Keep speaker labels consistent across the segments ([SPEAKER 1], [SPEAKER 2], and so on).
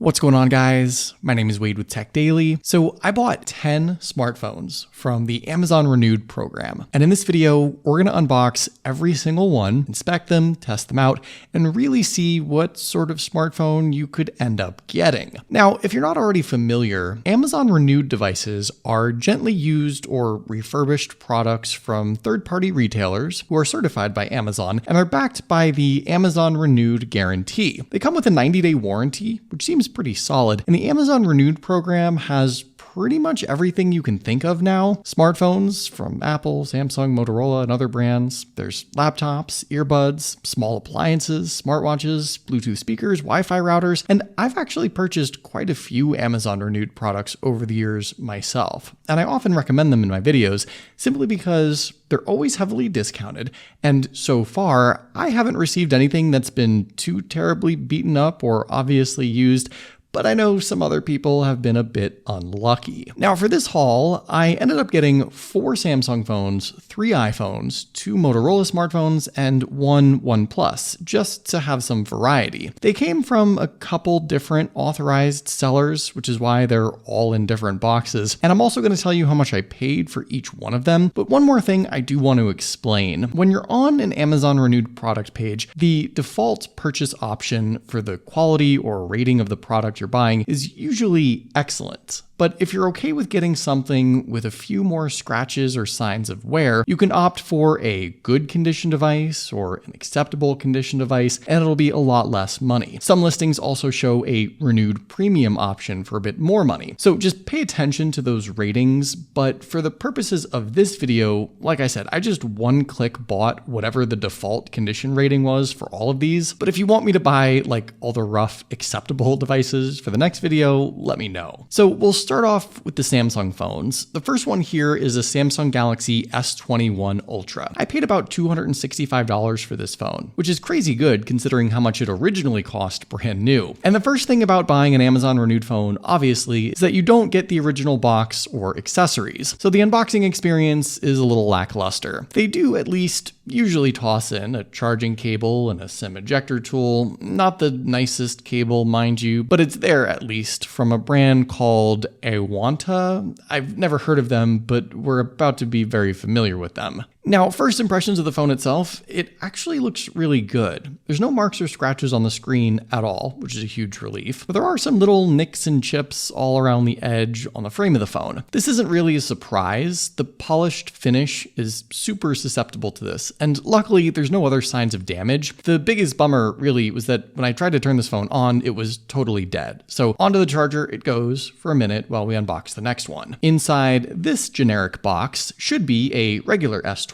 [SPEAKER 1] What's going on, guys? My name is Wade with TechDaily. So I bought 10 smartphones from the Amazon Renewed program. And in this video, we're going to unbox every single one, inspect them, test them out, and really see what sort of smartphone you could end up getting. Now, if you're not already familiar, Amazon Renewed devices are gently used or refurbished products from third-party retailers who are certified by Amazon and are backed by the Amazon Renewed guarantee. They come with a 90-day warranty, which seems pretty solid. And the Amazon Renewed program has pretty much everything you can think of now. Smartphones from Apple, Samsung, Motorola, and other brands. There's laptops, earbuds, small appliances, smartwatches, Bluetooth speakers, Wi-Fi routers, and I've actually purchased quite a few Amazon Renewed products over the years myself. And I often recommend them in my videos simply because they're always heavily discounted, and so far, I haven't received anything that's been too terribly beaten up or obviously used, but I know some other people have been a bit unlucky. Now for this haul, I ended up getting 4 Samsung phones, 3 iPhones, 2 Motorola smartphones, and 1 OnePlus, just to have some variety. They came from a couple different authorized sellers, which is why they're all in different boxes. And I'm also going to tell you how much I paid for each one of them. But one more thing I do want to explain. When you're on an Amazon Renewed product page, the default purchase option for the quality or rating of the product you're buying is usually excellent. But if you're okay with getting something with a few more scratches or signs of wear, you can opt for a good condition device or an acceptable condition device, and it'll be a lot less money. Some listings also show a Renewed premium option for a bit more money. So just pay attention to those ratings, but for the purposes of this video, like I said, I just one-click bought whatever the default condition rating was for all of these. But if you want me to buy like all the rough acceptable devices for the next video, let me know. So we'll start off with the Samsung phones. The first one here is a Samsung Galaxy S21 Ultra. I paid about $265 for this phone, which is crazy good considering how much it originally cost brand new. And the first thing about buying an Amazon Renewed phone, obviously, is that you don't get the original box or accessories. So the unboxing experience is a little lackluster. They do at least usually toss in a charging cable and a SIM ejector tool. Not the nicest cable, mind you, but it's there at least, from a brand called A51. I've never heard of them, but we're about to be very familiar with them. Now, first impressions of the phone itself, it actually looks really good. There's no marks or scratches on the screen at all, which is a huge relief, but there are some little nicks and chips all around the edge on the frame of the phone. This isn't really a surprise. The polished finish is super susceptible to this, and luckily there's no other signs of damage. The biggest bummer really was that when I tried to turn this phone on, it was totally dead. So onto the charger it goes for a minute while we unbox the next one. Inside this generic box should be a regular S21.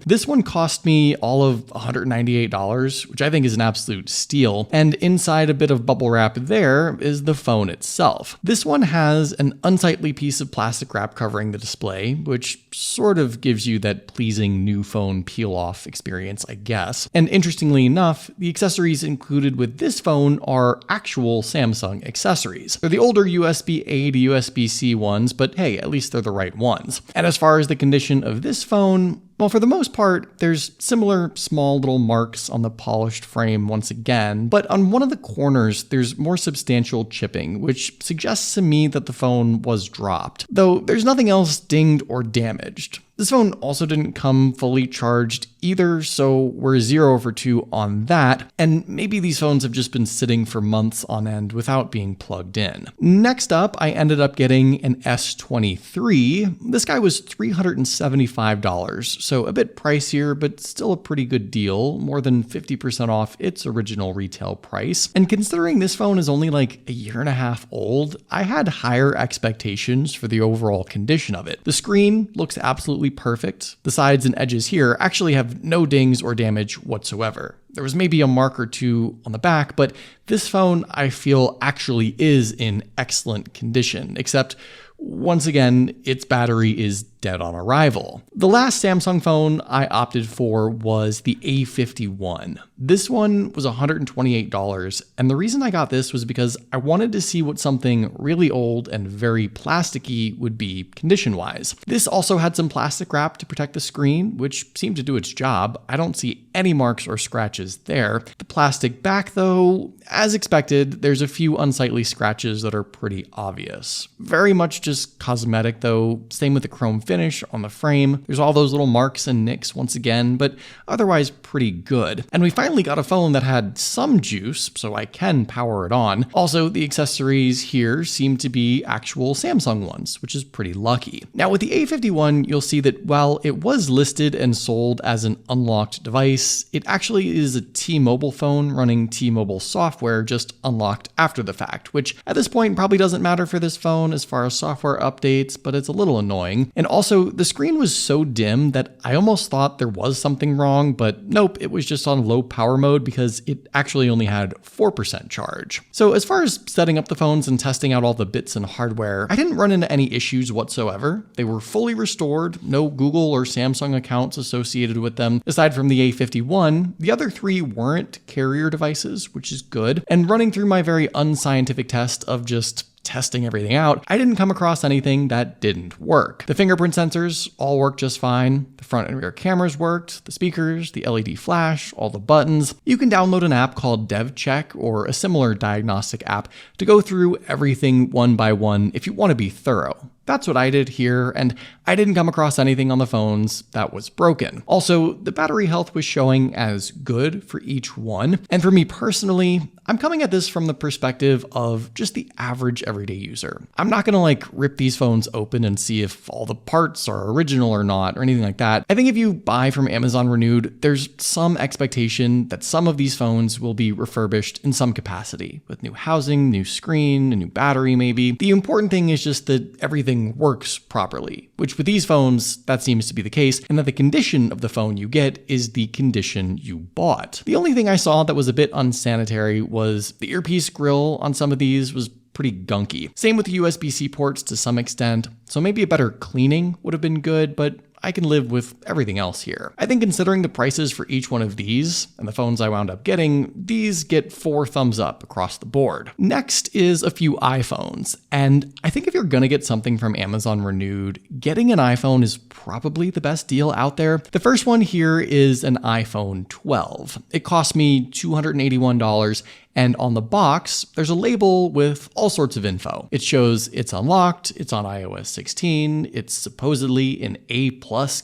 [SPEAKER 1] This one cost me all of $198, which I think is an absolute steal. And inside a bit of bubble wrap there is the phone itself. This one has an unsightly piece of plastic wrap covering the display, which sort of gives you that pleasing new phone peel-off experience, I guess. And interestingly enough, the accessories included with this phone are actual Samsung accessories. They're the older USB-A to USB-C ones, but hey, at least they're the right ones. And as far as the condition of this phone, well, for the most part, there's similar small little marks on the polished frame once again, but on one of the corners, there's more substantial chipping, which suggests to me that the phone was dropped, though there's nothing else dinged or damaged. This phone also didn't come fully charged either, so we're 0 for 2 on that, and maybe these phones have just been sitting for months on end without being plugged in. Next up, I ended up getting an S23. This guy was $375, so a bit pricier, but still a pretty good deal, more than 50% off its original retail price. And considering this phone is only like a year and a half old, I had higher expectations for the overall condition of it. The screen looks absolutely perfect. The sides and edges here actually have no dings or damage whatsoever. There was maybe a mark or two on the back, but this phone I feel actually is in excellent condition, except once again, its battery is dead on arrival. The last Samsung phone I opted for was the A51. This one was $128, and the reason I got this was because I wanted to see what something really old and very plasticky would be condition-wise. This also had some plastic wrap to protect the screen, which seemed to do its job. I don't see any marks or scratches there. The plastic back though, as expected, there's a few unsightly scratches that are pretty obvious. Very much just cosmetic though, same with the chrome finish on the frame. There's all those little marks and nicks once again, but otherwise pretty good. And we finally got a phone that had some juice, so I can power it on. Also, the accessories here seem to be actual Samsung ones, which is pretty lucky. Now with the A51, you'll see that while it was listed and sold as an unlocked device, it actually is a T-Mobile phone running T-Mobile software just unlocked after the fact, which at this point probably doesn't matter for this phone as far as software updates, but it's a little annoying. And also, the screen was so dim that I almost thought there was something wrong, but nope, it was just on low power mode because it actually only had 4% charge. So as far as setting up the phones and testing out all the bits and hardware, I didn't run into any issues whatsoever. They were fully restored, no Google or Samsung accounts associated with them. Aside from the A51, the other three weren't carrier devices, which is good. And running through my very unscientific test of just testing everything out, I didn't come across anything that didn't work. The fingerprint sensors all worked just fine. The front and rear cameras worked, the speakers, the LED flash, all the buttons. You can download an app called DevCheck or a similar diagnostic app to go through everything one by one if you want to be thorough. That's what I did here, and I didn't come across anything on the phones that was broken. Also, the battery health was showing as good for each one, and for me personally, I'm coming at this from the perspective of just the average everyday user. I'm not gonna rip these phones open and see if all the parts are original or not or anything like that. I think if you buy from Amazon Renewed, there's some expectation that some of these phones will be refurbished in some capacity with new housing, new screen, a new battery maybe. The important thing is just that everything works properly, which with these phones, that seems to be the case, and that the condition of the phone you get is the condition you bought. The only thing I saw that was a bit unsanitary was the earpiece grill on some of these was pretty gunky. Same with the USB-C ports to some extent, so maybe a better cleaning would have been good, but I can live with everything else here. I think considering the prices for each one of these, and the phones I wound up getting, these get 4 thumbs up across the board. Next is a few iPhones, and I think if you're gonna get something from Amazon Renewed, getting an iPhone is probably the best deal out there. The first one here is an iPhone 12. It cost me $281, and on the box, there's a label with all sorts of info. It shows it's unlocked, it's on iOS 16, it's supposedly in A+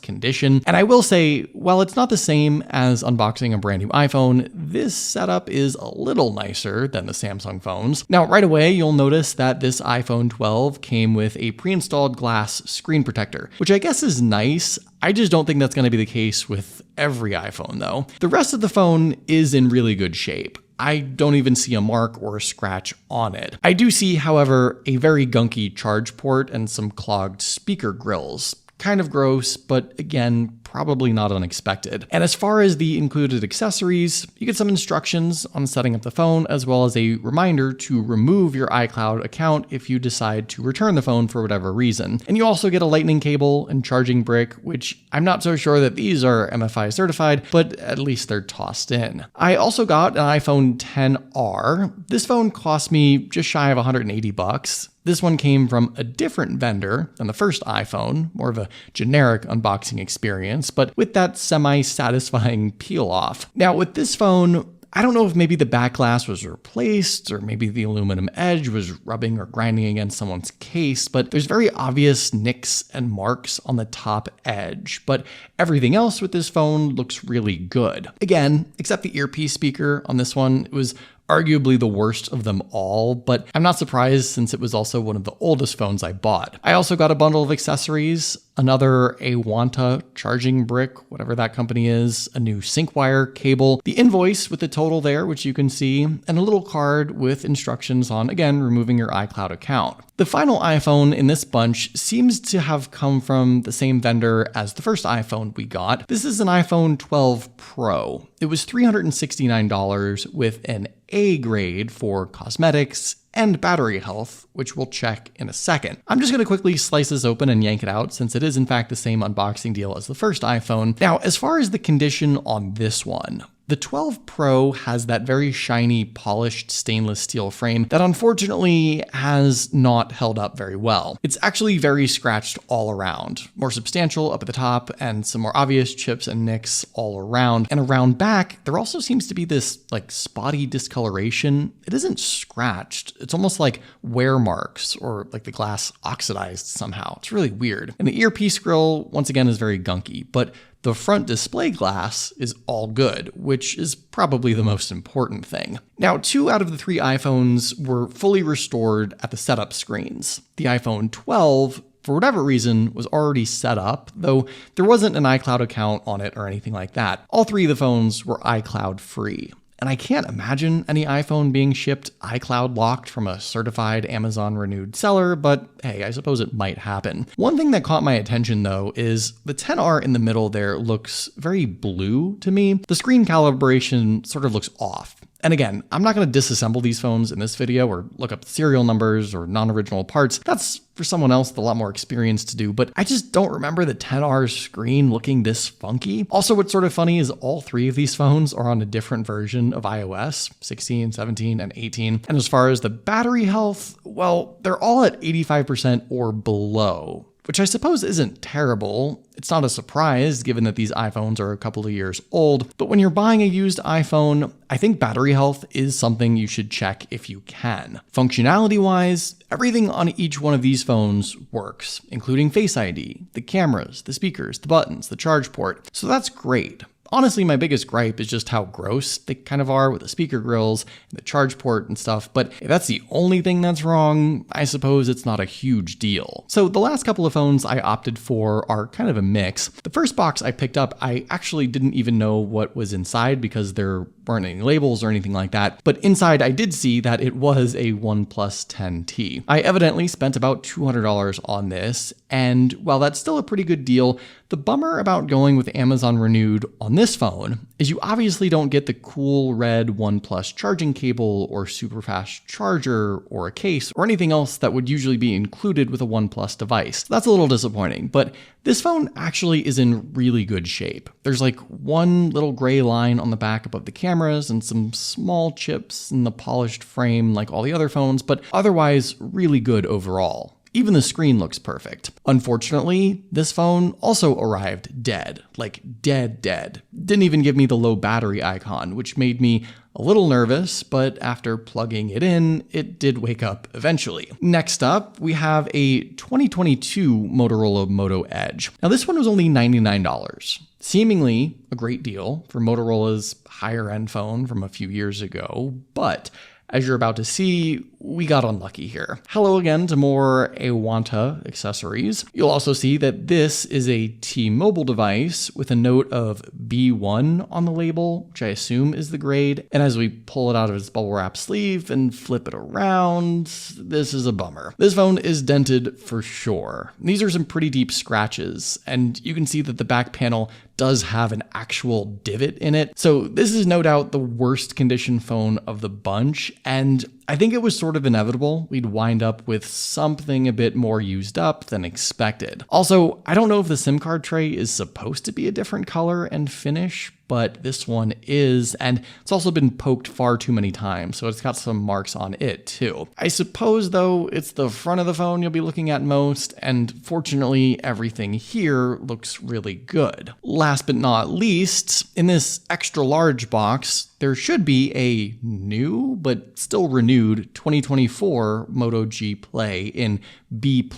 [SPEAKER 1] condition. And I will say, while it's not the same as unboxing a brand new iPhone, this setup is a little nicer than the Samsung phones. Now, right away, you'll notice that this iPhone 12 came with a pre-installed glass screen protector, which I guess is nice. I just don't think that's going to be the case with every iPhone though. The rest of the phone is in really good shape. I don't even see a mark or a scratch on it. I do see, however, a very gunky charge port and some clogged speaker grills. Kind of gross, but again, probably not unexpected. And as far as the included accessories, you get some instructions on setting up the phone, as well as a reminder to remove your iCloud account if you decide to return the phone for whatever reason. And you also get a lightning cable and charging brick, which I'm not so sure that these are MFI certified, but at least they're tossed in. I also got an iPhone XR. This phone cost me just shy of $180. This one came from a different vendor than the first iPhone, more of a generic unboxing experience, but with that semi-satisfying peel off. Now with this phone, I don't know if maybe the back glass was replaced or maybe the aluminum edge was rubbing or grinding against someone's case, but there's very obvious nicks and marks on the top edge, but everything else with this phone looks really good. Again, except the earpiece speaker on this one, it was arguably the worst of them all, but I'm not surprised since it was also one of the oldest phones I bought. I also got a bundle of accessories, another Awanta charging brick, whatever that company is, a new sync wire cable, the invoice with the total there, which you can see, and a little card with instructions on, again, removing your iCloud account. The final iPhone in this bunch seems to have come from the same vendor as the first iPhone we got. This is an iPhone 12 Pro. It was $369 with an A grade for cosmetics, and battery health, which we'll check in a second. I'm just going to quickly slice this open and yank it out since it is in fact the same unboxing deal as the first iPhone. Now, as far as the condition on this one, the 12 Pro has that very shiny, polished stainless steel frame that unfortunately has not held up very well. It's actually very scratched all around, more substantial up at the top and some more obvious chips and nicks all around. And around back, there also seems to be this like spotty discoloration. It isn't scratched. It's almost like wear marks or like the glass oxidized somehow. It's really weird. And the earpiece grill, once again, is very gunky, but the front display glass is all good, which is probably the most important thing. Now, 2 out of the 3 iPhones were fully restored at the setup screens. The iPhone 12, for whatever reason, was already set up, though there wasn't an iCloud account on it or anything like that. All 3 of the phones were iCloud free. And I can't imagine any iPhone being shipped iCloud locked from a certified Amazon renewed seller, but hey, I suppose it might happen. One thing that caught my attention though is the XR in the middle there looks very blue to me. The screen calibration sort of looks off. And again, I'm not going to disassemble these phones in this video or look up serial numbers or non-original parts. That's for someone else with a lot more experience to do, but I just don't remember the XR's screen looking this funky. Also, what's sort of funny is all 3 of these phones are on a different version of iOS, 16, 17, and 18. And as far as the battery health, well, they're all at 85% or below, which I suppose isn't terrible. It's not a surprise given that these iPhones are a couple of years old, but when you're buying a used iPhone, I think battery health is something you should check if you can. Functionality-wise, everything on each one of these phones works, including Face ID, the cameras, the speakers, the buttons, the charge port, so that's great. Honestly, my biggest gripe is just how gross they kind of are with the speaker grills and the charge port and stuff, but if that's the only thing that's wrong, I suppose it's not a huge deal. So the last couple of phones I opted for are kind of a mix. The first box I picked up, I actually didn't even know what was inside because there weren't any labels or anything like that, but inside I did see that it was a OnePlus 10T. I evidently spent about $200 on this, and while that's still a pretty good deal, the bummer about going with Amazon Renewed on this phone is you obviously don't get the cool red OnePlus charging cable or super fast charger or a case or anything else that would usually be included with a OnePlus device. That's a little disappointing, but this phone actually is in really good shape. There's like one little gray line on the back above the cameras and some small chips in the polished frame like all the other phones, but otherwise really good overall. Even the screen looks perfect. Unfortunately, this phone also arrived dead, like dead. Didn't even give me the low battery icon, which made me a little nervous, but after plugging it in, it did wake up eventually. Next up, we have a 2022 Motorola Moto Edge. Now this one was only $99. Seemingly a great deal for Motorola's higher end phone from a few years ago, but as you're about to see, we got unlucky here. Hello again to more A51 accessories. You'll also see that this is a T-Mobile device with a note of B1 on the label, which I assume is the grade. And as we pull it out of its bubble wrap sleeve and flip it around, this is a bummer. This phone is dented for sure. These are some pretty deep scratches, and you can see that the back panel does have an actual divot in it. So this is no doubt the worst condition phone of the bunch, and I think it was sort of inevitable we'd wind up with something a bit more used up than expected. Also, I don't know if the SIM card tray is supposed to be a different color and finish, but this one is, and it's also been poked far too many times, so it's got some marks on it too. I suppose though, it's the front of the phone you'll be looking at most, and fortunately everything here looks really good. Last but not least, in this extra large box, there should be a new, but still renewed 2024 Moto G Play in B+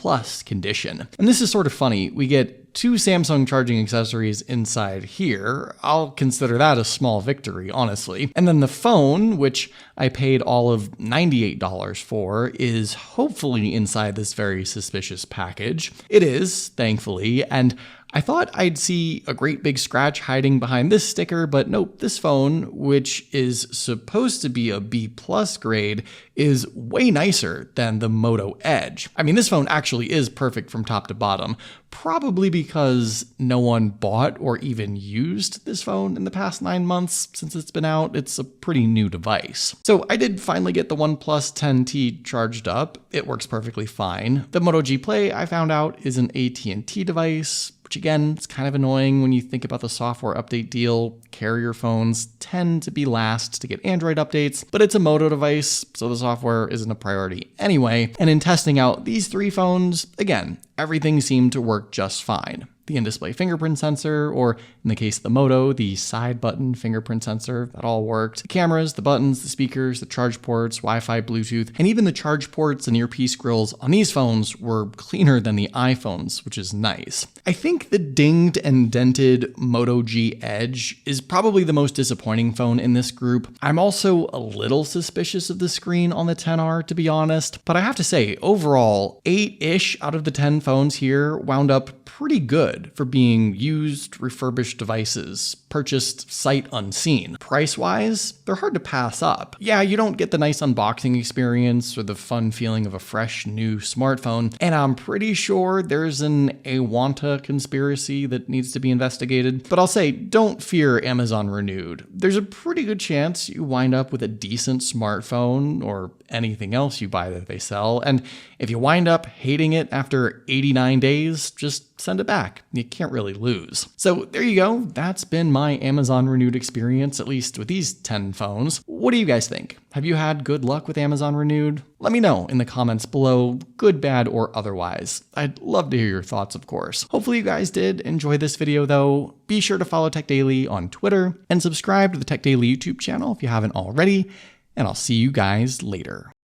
[SPEAKER 1] condition. And this is sort of funny. We get 2 Samsung charging accessories inside here. I'll consider that a small victory, honestly. And then the phone, which I paid all of $98 for, is hopefully inside this very suspicious package. It is, thankfully, and I thought I'd see a great big scratch hiding behind this sticker, but nope, this phone, which is supposed to be a B+ grade, is way nicer than the Moto Edge. I mean, this phone actually is perfect from top to bottom, probably because no one bought or even used this phone in the past 9 months since it's been out. It's a pretty new device. So I did finally get the OnePlus 10T charged up. It works perfectly fine. The Moto G Play, I found out, is an AT&T device, which again, it's kind of annoying when you think about the software update deal. Carrier phones tend to be last to get Android updates, but it's a Moto device, so the software isn't a priority anyway. And in testing out these 3 phones, again, everything seemed to work just fine. The in-display fingerprint sensor, or in the case of the Moto, the side button fingerprint sensor, that all worked. The cameras, the buttons, the speakers, the charge ports, Wi-Fi, Bluetooth, and even the charge ports and earpiece grills on these phones were cleaner than the iPhones, which is nice. I think the dinged and dented Moto G Edge is probably the most disappointing phone in this group. I'm also a little suspicious of the screen on the 10R, to be honest, but I have to say, overall, 8-ish out of the 10 phones here wound up pretty good for being used, refurbished devices, purchased sight unseen. Price-wise, they're hard to pass up. Yeah, you don't get the nice unboxing experience or the fun feeling of a fresh new smartphone, and I'm pretty sure there's an Awanta conspiracy that needs to be investigated. But I'll say, don't fear Amazon Renewed. There's a pretty good chance you wind up with a decent smartphone or anything else you buy that they sell, and if you wind up hating it after 89 days, just send it back. You can't really lose. So there you go. That's been my Amazon Renewed experience, at least with these 10 phones. What do you guys think? Have you had good luck with Amazon Renewed? Let me know in the comments below, good, bad, or otherwise. I'd love to hear your thoughts, of course. Hopefully you guys did enjoy this video though. Be sure to follow TechDaily on Twitter and subscribe to the TechDaily YouTube channel if you haven't already, and I'll see you guys later.